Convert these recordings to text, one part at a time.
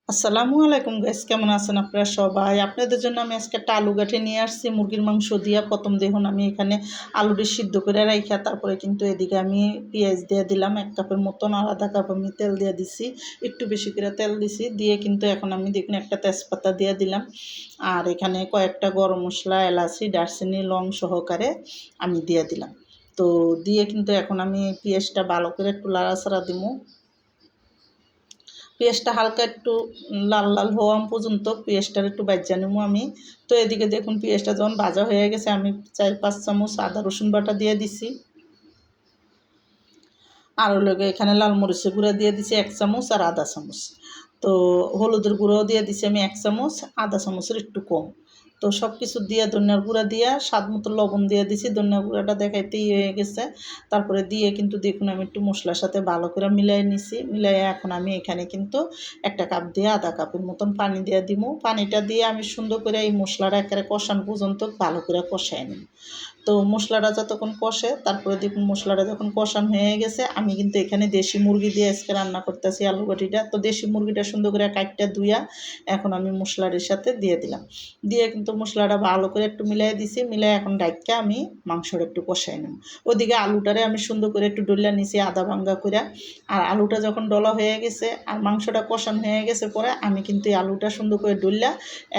আসসালামু আলাইকুম গাইস, কেমন আছেন আপনারা সবাই? আপনাদের জন্য আমি আজকে একটা আলু গাঠি নিয়ে আসছি মুরগির মাংস দিয়া। প্রথম দেখুন আমি এখানে আলুটি সিদ্ধ করে রাইখা তারপরে কিন্তু এদিকে আমি পেঁয়াজ দিয়ে দিলাম 1 কাপের মতন, আর আধা কাপ আমি তেল দিয়ে দিছি, একটু বেশি করে তেল দিছি। দিয়ে কিন্তু এখন আমি দেখুন একটা তেজপাতা দিয়ে দিলাম, আর এখানে কয়েকটা গরম মশলা, এলাচি, দারচিনি, লং সহকারে আমি দিয়ে দিলাম। তো দিয়ে কিন্তু এখন আমি পেঁয়াজটা ভালো করে একটু লাড়াচাড়া দিব। পেঁয়াজটা হালকা একটু লাল লাল হওয়া পর্যন্ত পেঁয়াজটার একটু ভাজা নেবো আমি। তো এদিকে দেখুন পেঁয়াজটা যখন ভাজা হয়ে গেছে আমি 4-5 চামচ আদা রসুন বাটা দিয়ে দিছি, আর লগে এখানে লাল মরিচের গুঁড়া দিয়ে দিছি 1 চামচ আর আধা চামচ। তো হলুদের গুঁড়োও দিয়ে দিছি আমি 1 চামচ, আধা চামচের একটু কম। তো সব কিছু দিয়ে ধনিয়ার গুঁড়া দিয়া স্বাদ মতো লবণ দিয়ে দিছি। ধনিয়া গুঁড়াটা দেখাইতেই হয়ে গেছে। তারপরে দিয়ে কিন্তু দেখুন আমি একটু মশলার সাথে ভালো করে মিলাই নিছি। মিলাইয়া এখন আমি এখানে কিন্তু 1 কাপ দিয়ে আধা কাপের মতন পানি দিয়ে দিব। পানিটা দিয়ে আমি সুন্দর করে এই মশলাটা একেবারে কষানো পর্যন্ত ভালো করে কষাই নিব। তো মশলাটা যতক্ষণ কষে, তারপরে দেখুন মশলাটা যখন কষানো হয়ে গেছে আমি কিন্তু এখানে দেশি মুরগি দিয়ে আজকে রান্না করতেছি আলু গাঠিটা। তো দেশি মুরগিটা সুন্দর করে কাটটা ধুইয়া এখন আমি মশলাটার সাথে দিয়ে দিলাম। দিয়ে কিন্তু মশলাটা ভালো করে একটু মিলাই দিছি। মিলাই এখন ডাইক্কা আমি মাংসটা একটু কষাই নিব। ওদিকে আলুটারে আমি সুন্দর করে একটু ডলা নিছি আধা ভাঙ্গা করে। আর আলুটা যখন ডলা হয়ে গেছে আর মাংসটা কষানো হয়ে গেছে পরে আমি কিন্তু এই আলুটা সুন্দর করে ডলা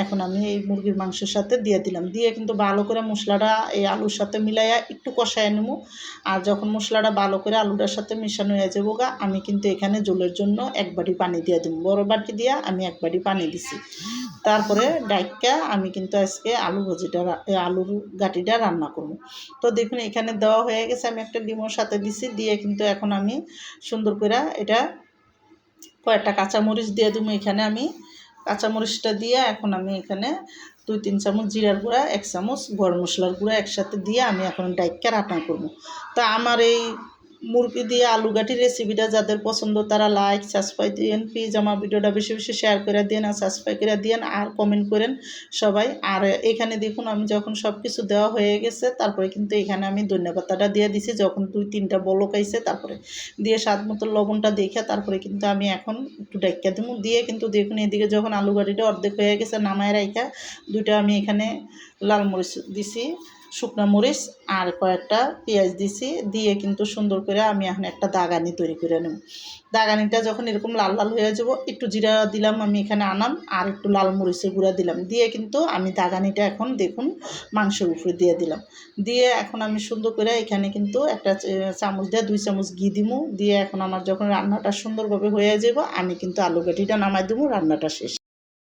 এখন আমি এই মুরগির মাংসের সাথে দিয়ে দিলাম। দিয়ে কিন্তু ভালো করে মশলাটা এই আলুর সাথে মিলাইয়া একটু কষায় নেব। আর যখন মশলাটা ভালো করে আলুটার সাথে মিশানো হয়ে যাবো আমি কিন্তু এখানে ঝোলের জন্য 1 বাটি পানি দিয়ে দেবো। বড় বাটি দিয়া আমি 1 বাটি পানি দিছি। তারপরে ডাইক্কা আমি কিন্তু আজকে আলুর গাঠিটা রান্না করব। তো দেখুন এখানে দেওয়া হয়ে গেছে, আমি একটা ডিমোর সাথে দিছি। দিয়ে কিন্তু এখন আমি সুন্দর করে এটা কয়েকটা কাঁচামরিচ দিয়ে দেবো। এখানে আমি কাঁচামরিচটা দিয়ে এখন আমি এখানে 2-3 চামচ জিরার গুঁড়া, 1 চামচ গরম মশলার গুঁড়া একসাথে দিয়ে আমি এখন ডাইক্কা রান্না করব। তো আমার এই মুরগি দিয়ে আলু গাঠির রেসিপিটা যাদের পছন্দ তারা লাইক সাবস্ক্রাইব দিয়েন প্লিজ। আমার ভিডিওটা বেশি বেশি শেয়ার করে দিন আর সাবস্ক্রাইব করে দিন আর কমেন্ট করেন সবাই। আর এখানে দেখুন আমি যখন সব কিছু দেওয়া হয়ে গেছে তারপরে কিন্তু এখানে আমি ধনিয়া পাতাটা দিয়ে দিছি। যখন 2-3টা বলক আইছে তারপরে দিয়ে স্বাদ মতো লবণটা দেখে তারপরে কিন্তু আমি এখন একটু ডাইক্কা দেবো। দিয়ে কিন্তু দেখুন এদিকে যখন আলু গাঠিটা অর্ধেক হয়ে গেছে নামায় রাইখা 2টা আমি এখানে লাল মরিচ দিছি, শুকনা মরিচ আর কয়েকটা পেঁয়াজ দিছি। দিয়ে কিন্তু সুন্দর করে আমি এখন একটা দাগানি তৈরি করে নেব। দাগানিটা যখন এরকম লাল লাল হয়ে যাব একটু জিরা দিলাম আমি এখানে আনাম, আর একটু লাল মরিচের গুঁড়া দিলাম। দিয়ে কিন্তু আমি দাগানিটা এখন দেখুন মাংসের উপরে দিয়ে দিলাম। দিয়ে এখন আমি সুন্দর করে এখানে কিন্তু একটা চামচ দিয়ে 2 চামচ ঘি দিমু। দিয়ে এখন আমার যখন রান্নাটা সুন্দরভাবে হয়ে যাব আমি কিন্তু আলু গাঠিটা নামাই দেবো, রান্নাটা শেষ।